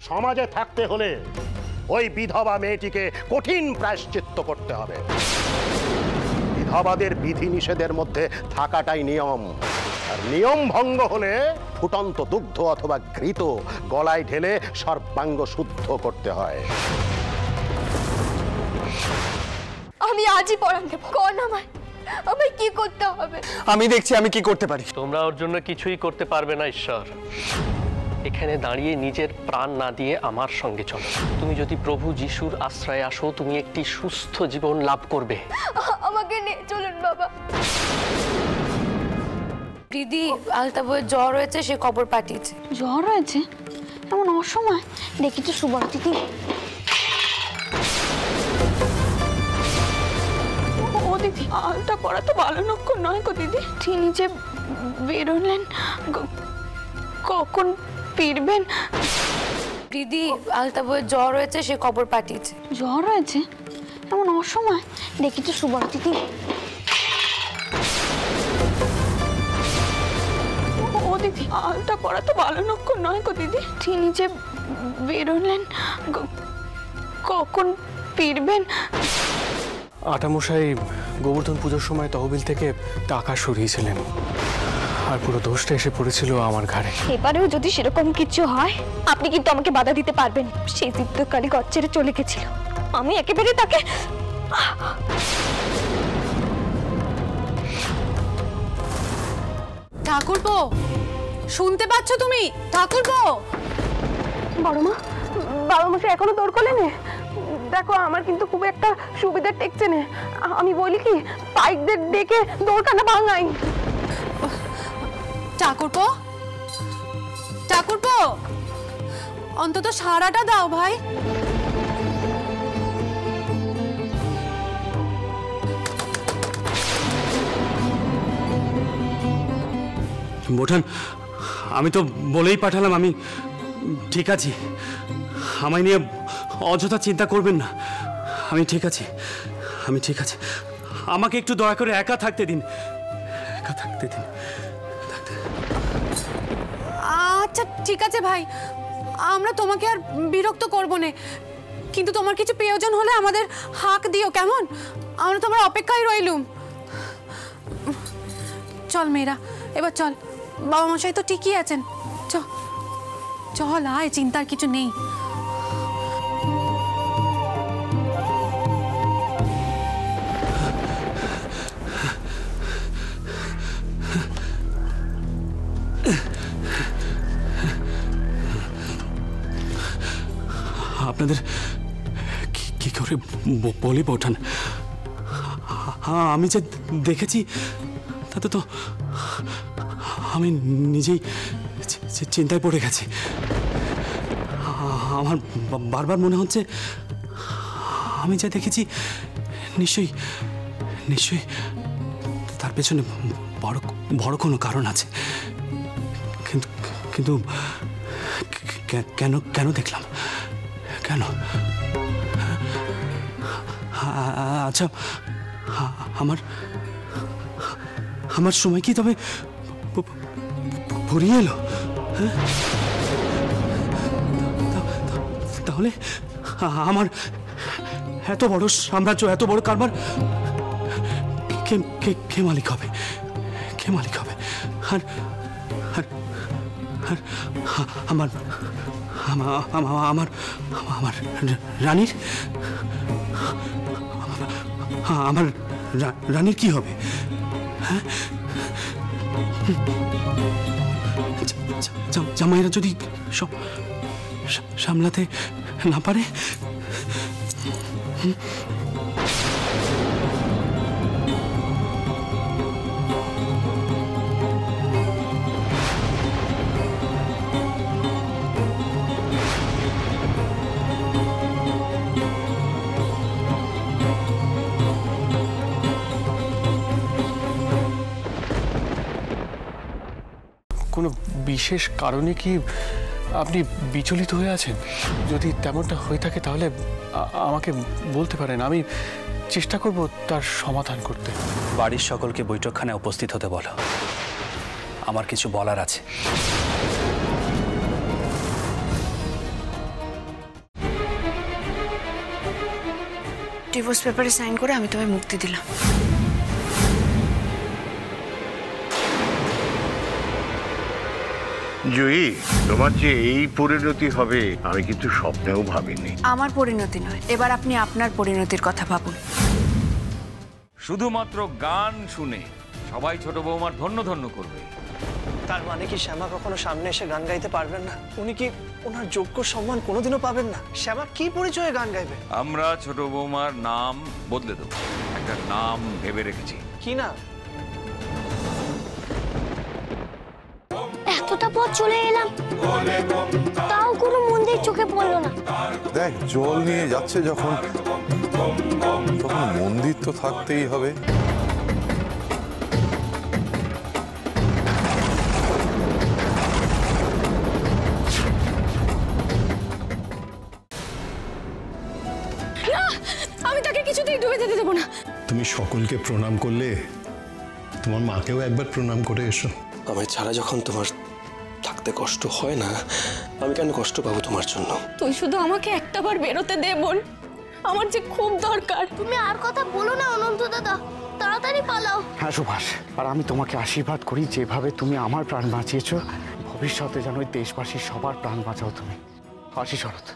সমাজে থাকতে হলে ওই বিধবা মেয়েটিকে কঠিন প্রায়শ্চিত্ত করতে হবে। বিধবাদের বিধি নিষেধের মধ্যে থাকাটাই নিয়ম, আর নিয়ম ভঙ্গ হলে ফুটন্ত দুগ্ধ অথবা ঘৃত গলায় ঢেলে সর্বাঙ্গ শুদ্ধ করতে হয়। আমি আজই পড়ান দেব। কোন আমায় কি করতে হবে? আমি দেখছি আমি কি করতে পারি। তোমরা ওর জন্য কিছুই করতে পারবে না ঈশ্বর। এখানে দাঁড়িয়ে নিজের প্রাণ না দিয়ে আমার সঙ্গে চলো। তুমি যদি প্রভু যিশুর আশ্রয়ে আসো, তুমি একটি সুস্থ জীবন লাভ করবে। আমাকে নিয়ে চলুন বাবা। দিদি, আলতাবইয়ের জ্বর হয়েছে, সে খবর পাঠিয়েছে। জ্বর হয়েছে? এমন অসময় দেখি তো সুবর্ণা দিদি। ও দিদি, আলতা পড়া তো ভালো লক্ষণ নয় গো দিদি। তিনি যে বেরোলেন, কখন ফিরবেন? দিদি, আলতাবইয়ের জ্বর হয়েছে, সে খবর পাঠিয়েছে। জ্বর হয়েছে? এমন অসময় দেখি তো সুবর্ণা দিদি। ও দিদি, আলতা পড়া তো ভালো লক্ষণ নয় গো দিদি। তিনি যে বেরোলেন, কখন ফিরবেন? আটামশাই গোবর্ধন পুজোর সময় তহবিল থেকে টাকা সরিয়েছিলেন, আর পুরো দোষটা এসে পড়েছিল আমার ঘাড়ে। এবারেও যদি সেরকম কিছু হয়, আপনি কিন্তু আমাকে বাধা দিতে পারবেন। সেই দীপ্তকালী ঘর ছেড়ে চলে গেছিল, আমি একেবারে তাকে। ঠাকুরপো, শুনতে পাচ্ছ তুমি? ঠাকুরপো। বড় মা, বাবা মশাই এখনো দৌড় করলেন? দেখো, আমার কিন্তু খুব একটা সুবিধা টেকছে না। আমি বলি কি, পাইকদের ডেকে দৌড়খানা ভাঙাই। ঠাকুরপো, ঠাকুরপো, অন্তত সারাটা দাও ভাই। বোঠান, আমি তো বলেই পাঠালাম আমি ঠিক আছি। আমায় নিয়ে অযথা চিন্তা করবেন না। আমি ঠিক আছি, আমি ঠিক আছি। আমাকে একটু দয়া করে একা থাকতে দিন, একা থাকতে দিন। আচ্ছা ঠিক আছে ভাই, আমরা তোমাকে আর বিরক্ত করব না, কিন্তু তোমার কিছু প্রয়োজন হলে আমাদের হাঁক দিও, কেমন? আমরা তোমার অপেক্ষায় রইলুম। চল মেয়েরা, এবার চল। বাবা মশাই তো ঠিকই আছেন। চল আয়, চিন্তার কিছু নেই। আপনাদের কি করে বলি বোঠান, আমি যে দেখেছি তাতে তো আমি নিজেই চিন্তায় পড়ে গেছি। আমার বারবার মনে হচ্ছে আমি যা দেখেছি নিশ্চয়ই নিশ্চয়ই তার পেছনে বড় কোনো কারণ আছে। কিন্তু কিন্তু কেন কেন দেখলাম, কেন? আচ্ছা, আমার সময় কি তবে ফুরিয়ে এলো? তাহলে আমার এত বড় সাম্রাজ্য, এত বড় কারবার কে মালিক হবে? কে মালিক হবে? আর আমার আমার আমার রানীর, আমার রানীর কি হবে? হ্যাঁ, জামাইরা যদি সব সামলাতে না পারে, কোনো বিশেষ কারণে কি আপনি বিচলিত হয়ে আছেন? যদি তেমনটা হয়ে থাকে তাহলে আমাকে বলতে পারেন, আমি চেষ্টা করব তার সমাধান করতে। বাড়ির সকলকে বৈঠকখানায় উপস্থিত হতে বলো, আমার কিছু বলার আছে। ডিভোর্স পেপারে সাইন করে আমি তোমায় মুক্তি দিলাম। জয়ী, তোমার যে এই পরিণতি হবে আমি কিন্তু স্বপ্নেও ভাবিনি। আমার পরিণতি নয়, এবার আপনি আপনার পরিণতির কথা ভাবুন। শুধুমাত্র গান শুনে সবাই ছোট বৌমার ধন্য ধন্য করবে। তার মানে কি শ্যামা কখনো সামনে এসে গান গাইতে পারবেন না? উনি কি ওনার যোগ্য সম্মান কোনোদিনও পাবেন না? শ্যামা কি পরিচয়ে গান গাইবে? আমরা ছোট বৌমার নাম বদলে দেবো, একটা নাম ভেবে রেখেছি। কি না? এতটা পথ চলে এলাম, তাও কোনো মন্দির চোখে পড়লো না। দেখ, জল নিয়ে যাচ্ছে যখন, তখন মন্দির তো থাকতেই হবে। আমি তাকে কিছুতেই ডুবে যেতে দেবো না। তুমি সকলকে প্রণাম করলে, তোমার মাকেও একবার প্রণাম করে এসো। আমায় ছাড়া যখন তোমার থাকতে কষ্ট হয় না, আমি কেন কষ্ট পাবো তোমার জন্য? তুই শুধু আমাকে একটাবার বেরোতে দে বোন, আমার যে খুব দরকার। তুমি আর কথা বলো না অনন্ত দাদা, তাড়াতাড়ি পালাও। হ্যাঁ সুভাষ, আর আমি তোমাকে আশীর্বাদ করি, যেভাবে তুমি আমার প্রাণ বাঁচিয়েছো, ভবিষ্যতে যেন ওই দেশবাসীর সবার প্রাণ বাঁচাও তুমি। আসি শরৎ।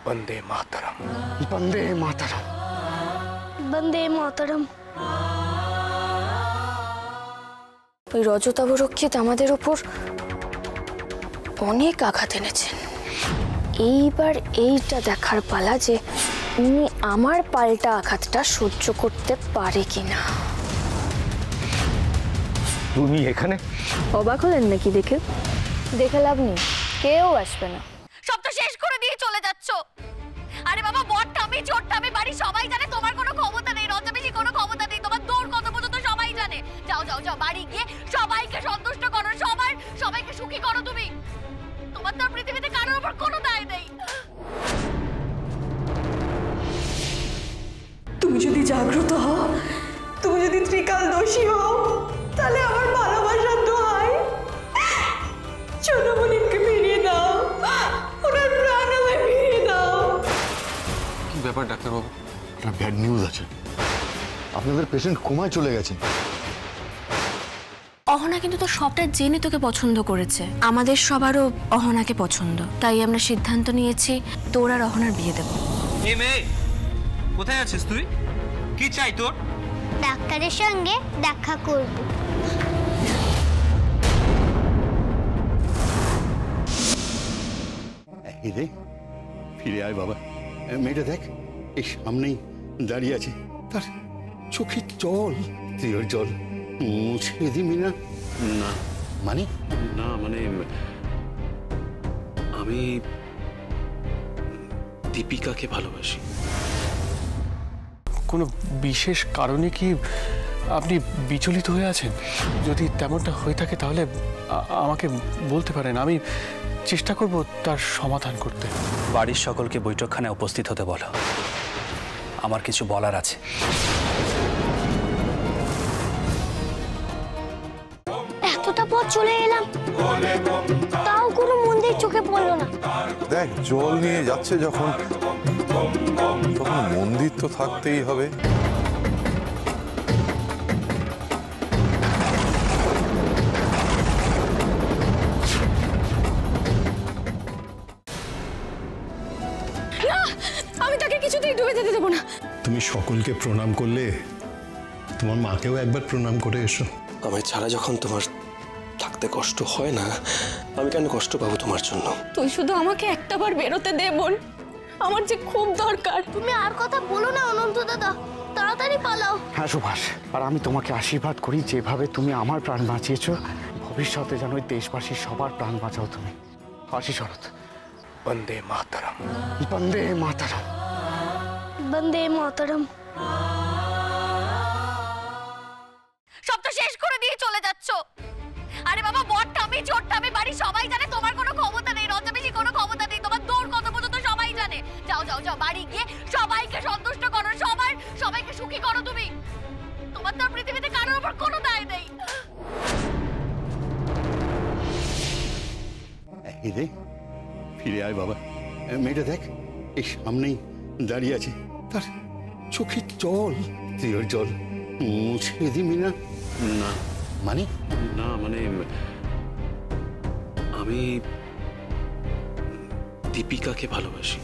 বন্দে মাতরম, বন্দে মাতরম, বন্দে মাতরম। ওই রজতাবরক্ষিত আমাদের উপর অনেক আঘাত এনেছেন। এইবার এইটা দেখার পালা যে উনি আমার পাল্টা আঘাতটা সহ্য করতে পারে কিনা। তুমি এখানে? অবাক হলেন নাকি দেখে? দেখে লাভ নেই, কেউ আসবে না। সব তো শেষ করে দিয়ে চলে যাচ্ছ। আরে বাবা, বড়টা আমি, ছোটটা আমি, বাড়ি সবাই জানে তোমার কোনো ক্ষমতা নেই, রজবেশি কোনো ক্ষমতা নেই, তোমার দৌড় কত পর্যন্ত সবাই জানে। যাও যাও যাও, বাড়ি গিয়ে সবাইকে সন্তুষ্ট করো, সবাইকে সুখী করো তুমি। তোমার তো পৃথিবীতে কারোর উপর কোনো দায় নেই। তুমি যদি জাগ্রত হও, তুমি যদি ত্রিকালদর্শী হও, তাহলে আমার ভালোবাসার দোহাই ছোটমণিকে ফিরিয়ে দাও, ওনার প্রাণ আমায় ফিরিয়ে দাও। কি ব্যাপার ডাক্তারবাবু? একটা ব্যাড নিউজ আছে, আপনাদের পেশেন্ট কোমায় চলে গেছে। অহনা কিন্তু তো সবটা জেনে তোকে পছন্দ করেছে। আমাদের সবারও অহনাকে পছন্দ, তাই আমরা সিদ্ধান্ত নিয়েছি তোর আর অহনার বিয়ে দেব। এই মেয়ে, কোথায় আছিস তুই? কি চাই তোর? ডাক্তারের সঙ্গে দেখা করব। রে, ফিরে আয় বাবা। মেয়েটা দেখ, এই সামনেই দাঁড়িয়ে আছে, তার চোখের জল, তুই ওর জল মুছে দিবি না? না মানে? না মানে আমি দীপিকাকে ভালোবাসি। কোনো বিশেষ কারণে কি আপনি বিচলিত হয়ে আছেন? যদি তেমনটা হয়ে থাকে তাহলে আমাকে বলতে পারেন, আমি চেষ্টা করব তার সমাধান করতে। বাড়ির সকলকে বৈঠকখানায় উপস্থিত হতে বলো, আমার কিছু বলার আছে। এতটা পথ চলে এলাম, তাও কোনো মন্দির চোখে পড়লো না। দেখ, জল নিয়ে যাচ্ছে যখন, তখন মন্দির তো থাকতেই হবে। আমি তাকে কিছুতেই ডুবে যেতে দেবো না। তুমি সকলকে প্রণাম করলে, তোমার মাকেও একবার প্রণাম করে এসো। আমায় ছাড়া যখন তোমার থাকতে কষ্ট হয় না, আমি কেন কষ্ট পাবো তোমার জন্য? তুই শুধু আমাকে একটাবার বেরোতে দে বোন, আমার যে খুব দরকার। তুমি আর কথা বলো না অনন্ত দাদা, তাড়াতাড়ি পালাও। হ্যাঁ সুভাষ, আর আমি তোমাকে আশীর্বাদ করি, যেভাবে তুমি আমার প্রাণ বাঁচিয়েছো, ভবিষ্যতে যেন ওই দেশবাসীর সবার প্রাণ বাঁচাও তুমি। আসি শরৎ। বন্দে মাতরম, বন্দে মাতরম, বন্দে মাতরম। সব তো শেষ করে দিয়ে চলে যাচ্ছ। আরে বাবা, বড়টা আমি, ছোটটা আমি, বাড়ি সবাই জানে তোমার কোনো ক্ষমতা নেই, রজবেশি কোনো ক্ষমতা নেই, তোমার দৌড় কত পর্যন্ত সবাই জানে। যাও যাও যাও, বাড়ি গিয়ে সবাইকে সন্তুষ্ট করো, সবাইকে সুখী করো তুমি। তোমার তো পৃথিবীতে কারোর উপর কোনো দায় নেই। রে, ফিরে আয় বাবা। মেয়েটা দেখ, এই সামনেই দাঁড়িয়ে আছে, তার চোখের জল, তুই ওর জল মুছে দিবি না? না মানে? না মানে আমি দীপিকাকে ভালোবাসি।